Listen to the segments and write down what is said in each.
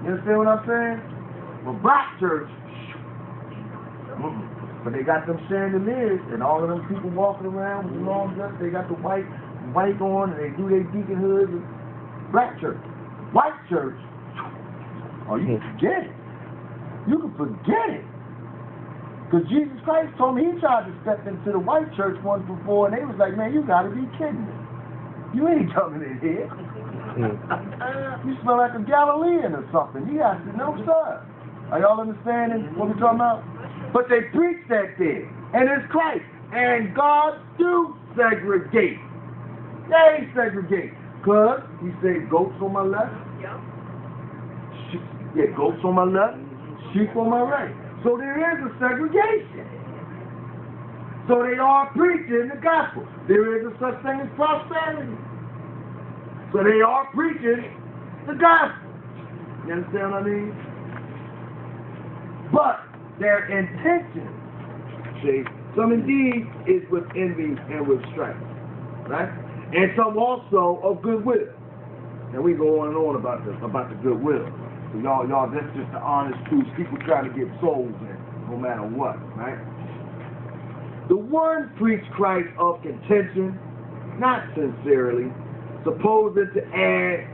You understand what I'm saying? Well, black church, but they got them chandeliers and all of them people walking around with long dress. They got the white on and they do their deacon hoods. Black church. White church, oh, you can forget it. You can forget it. Because Jesus Christ told me he tried to step into the white church once before and they was like, man, you got to be kidding me. You ain't coming in here. You smell like a Galilean or something. He has to know, sir. Are y'all understanding what we're talking about? But they preach that there. And it's Christ. And God do segregate. They segregate. Because he said goats on my left. Yeah, goats on my left, sheep on my right. So there is a segregation. So they are preaching the gospel. There is a such thing as prosperity. So they are preaching the gospel. You understand what I mean? But their intention, see, some indeed is with envy and with strife. Right? And some also of goodwill. And we go on and on about the goodwill. So y'all, that's just the honest truth. People trying to get souls in, no matter what, right? The one preached Christ of contention, not sincerely, supposing to add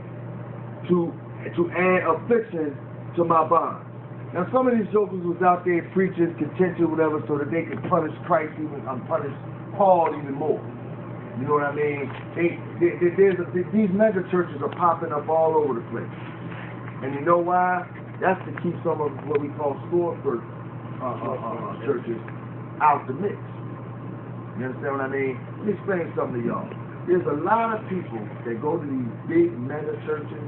affliction to my bonds. Now some of these jokers was out there preaching contention, whatever, so that they could punish Christ even, punish Paul even more. You know what I mean? These mega churches are popping up all over the place. And you know why? That's to keep some of what we call storefront churches out the mix. You understand what I mean? Let me explain something to y'all. There's a lot of people that go to these big mega churches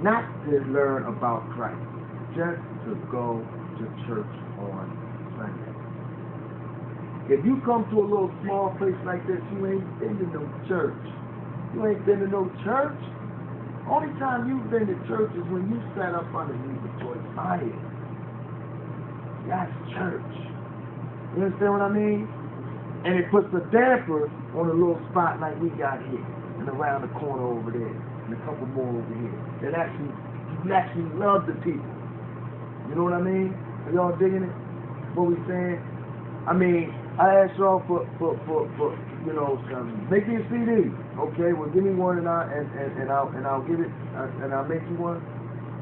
not to learn about Christ, just to go to church on Sunday. If you come to a little small place like this, you ain't been to no church. You ain't been to no church. Only time you've been to church is when you sat up underneath the toy fire. That's church. You understand what I mean? And it puts a damper on a little spot like we got here, and around the corner over there, and a couple more over here. You actually love the people. You know what I mean? Are y'all digging it? What we saying? I mean, I asked y'all for you know, make me a CD. Okay, well, give me one and I'll give it, and I'll make you one.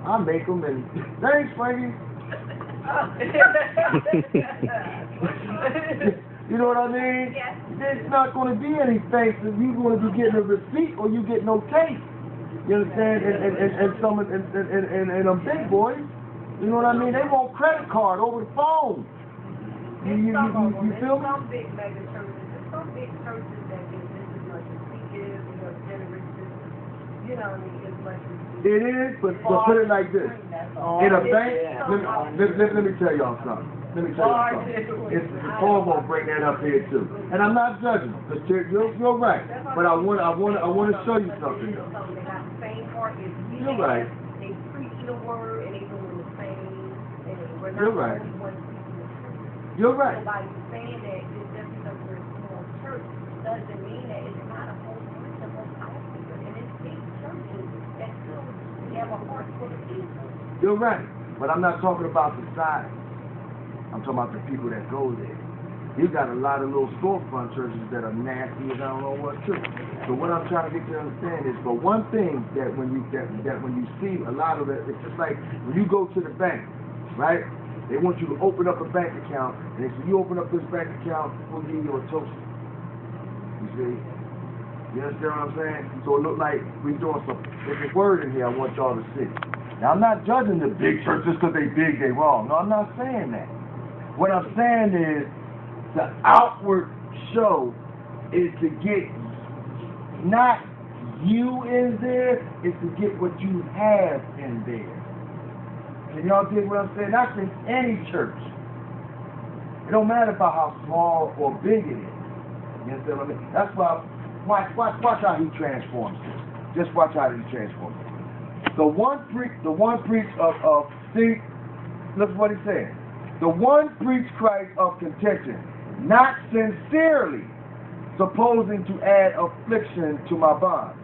I'll make them, and thanks, Frankie. You know what I mean? Yes. There's not going to be any thanks. You're going to be getting a receipt or you get no taste. You understand? And them big boys, you know what I mean? They want credit card over the phone. You feel me? Some big mega churches, some big churches that give as much as we give, generous, as much as it is, but put it like this. In a bank, let me tell y'all something. Paul won't bring that up here too. And I'm not judging them, because you're right. But I want to show you something though. They got the same heart as we. You're right. They preach the word and they doing the same. You're right. You're right. Nobody's saying that just because we're a small church doesn't mean that it's not a whole bunch of us out there. And it's big churches that still have a heart for the people. You're right. But I'm not talking about the size. I'm talking about the people that go there. You got a lot of little storefront churches that are nasty as I don't know what too. So what I'm trying to get you to understand is, but one thing that when you see a lot of it, it's just like when you go to the bank, right? They want you to open up a bank account, and they say, you open up this bank account, we'll give you a toast. You see? You understand what I'm saying? So it look like we're doing something. There's a word in here I want y'all to see. Now, I'm not judging the big churches because they big, they wrong. No, I'm not saying that. What I'm saying is the outward show is to get not you in there, it's to get what you have in there. Can y'all dig what I'm saying? That's in any church. It don't matter about how small or big it is. You understand what I mean? That's why, watch how he transforms it. Just watch how he transforms it. The one preach of see, look what he said. The one preached Christ of contention, not sincerely, supposing to add affliction to my bonds,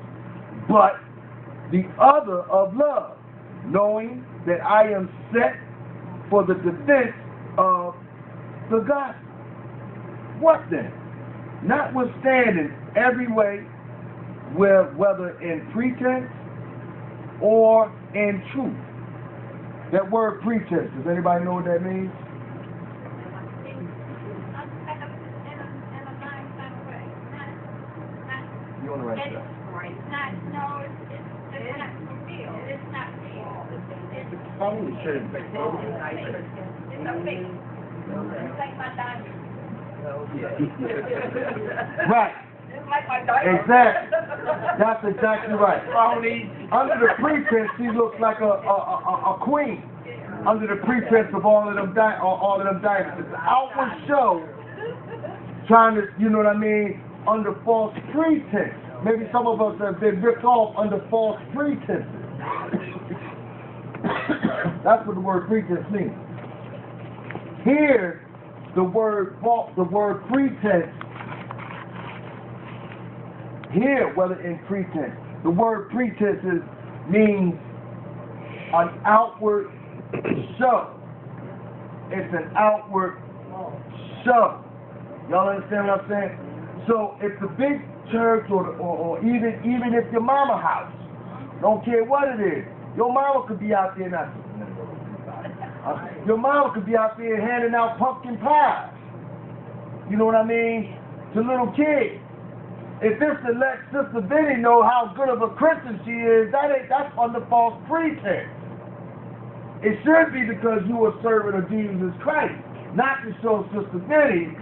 but the other of love, knowing that I am set for the defense of the gospel. What then? Notwithstanding every way, whether in pretense or in truth. That word pretense, does anybody know what that means? You want to write that? It's not, no, it's not real. It's not real. It's Probably should. a fake. It's like my diamond. Right. It's like my diamond. Exactly. That's exactly right. Under the pretense, she looks like a queen. Under the pretense of all of them diamonds. It's an outward show, trying to, you know what I mean, under false pretense. Maybe some of us have been ripped off under false pretenses. That's what the word pretense means. Here, the word pretense. Here, whether in pretense, the word pretense means an outward show. It's an outward show. Y'all understand what I'm saying? So if the big church or even if your mama house, don't care what it is, your mama could be out there now. Your mama could be out there handing out pumpkin pies. You know what I mean? To little kids. If this to let Sister Benny know how good of a Christian she is, that's under false pretense. It should be because you are a servant of Jesus Christ, not to show Sister Benny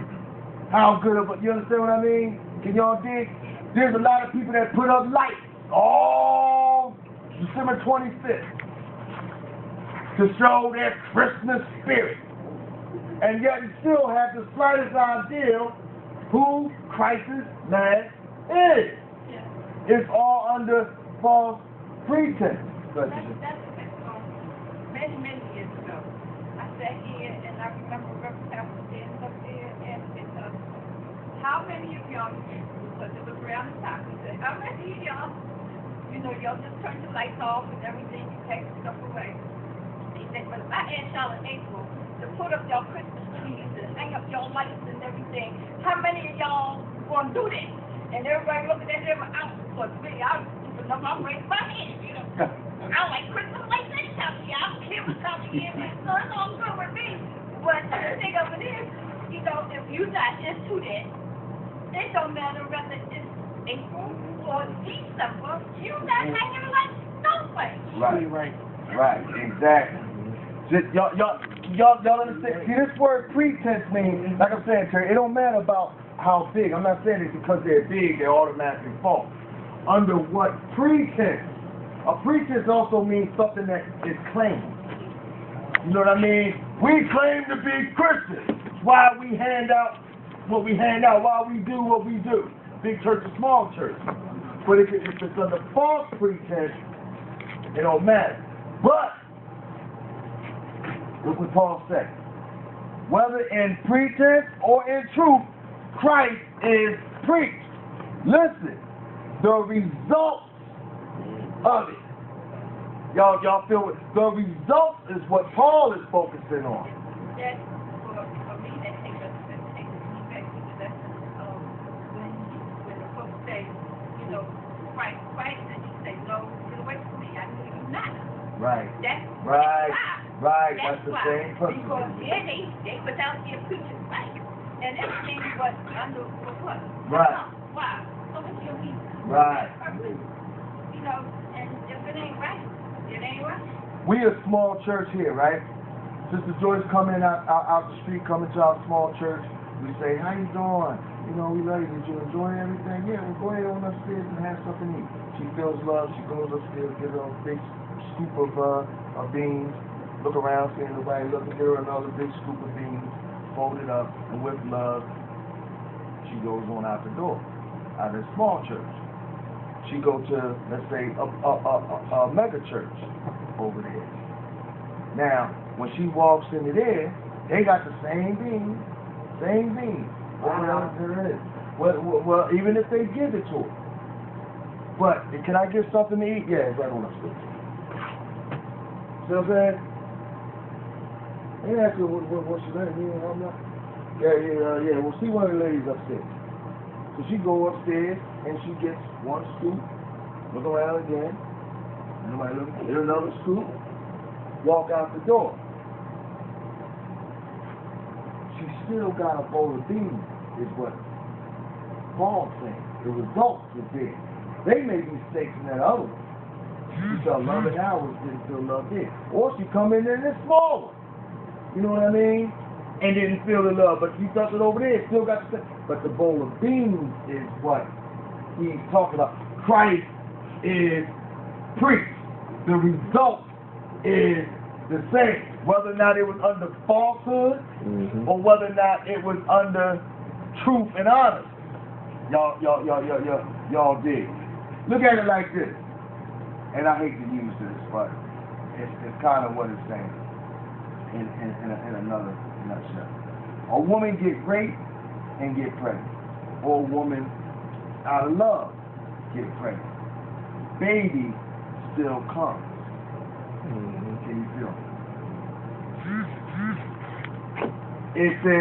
how good of a, you understand what I mean? Can y'all dig? There's a lot of people that put up lights all December 25th to show their Christmas spirit. And yet you still have the slightest idea who Christ's man is. It's all under false pretense. Many years ago, I sat here and I remember Reverend Pastor standing up there and said, how many of y'all, because it was around the time, he said, how many of y'all, you know, y'all just turn the lights off and everything, you take the stuff away. He said, but if I asked y'all in April to put up your Christmas trees and hang up your lights and everything, how many of y'all gonna do that? And everybody looking at him, for me, I'm stupid enough, I'm raising my hand, you know. I like Christmas lights anytime, I don't care what time of year, so it's all good with me. But the thing of it is, you know, if you're not into that, it don't matter whether it's April or December, you're not hanging lights no way. Right, exactly. Y'all understand? See, this word pretense means, like I'm saying, Terry, it don't matter about how big. I'm not saying it because they're big, they're automatically false. Under what pretense? A pretense also means something that is claimed. You know what I mean? We claim to be Christians. It's why we hand out what we hand out, why we do what we do. Big church or small church. But if it's under false pretense, it don't matter. But, look what Paul said. Whether in pretense or in truth, Christ is preached. Listen, the results of it. Y'all feel it? The results is what Paul is focusing on. That, for me, that takes us back to the lesson of when the folks say, you know, Christ, and he say, no, get away from me, I knew you not. Right. That's right. Why. That's the why. same principle. Because they was out here preaching right. And everything was under what? Right. Why? So what's your reason? Right. You know, and if it ain't right, it ain't right. We a small church here, right? Sister Joyce coming out the street, coming to our small church. We say, how you doing? You know, we love you. Did you enjoy everything? Yeah, well, go ahead on upstairs and have something to eat. She feels love. She goes upstairs, gives her a big scoop of beans. Look around, seeing nobody looking. Give her another big scoop of beans, folded up, and with love, she goes on out the door. Out of a small church. She go to, let's say, a mega church over there. Now, when she walks into there, they got the same beans. Well, even if they give it to her, But can I get something to eat? Yeah, it's right on upstairs. See what I'm saying? They ask her what's your name? You know, I'm not. Yeah. Well, see one of the ladies upstairs. So she go upstairs and she gets one scoop, look around again, nobody looking, get another scoop, walk out the door. She still got a bowl of beans, is what Paul's saying. The results is there. They may be mistakes in that other one. She felt love in ours, didn't feel love there. Or she come in this small one. You know what I mean? And didn't feel the love, but you felt it over there, still got the, but the bowl of beans is what he's talking about. Christ is preached. The result is the same. Whether or not it was under falsehood, or whether or not it was under truth and honesty. Y'all dig. Look at it like this. And I hate to use this, but it's kind of what it's saying in another nutshell. A woman get raped and get pregnant. Or a woman out of love get pregnant. Baby still comes. Can you feel it? It says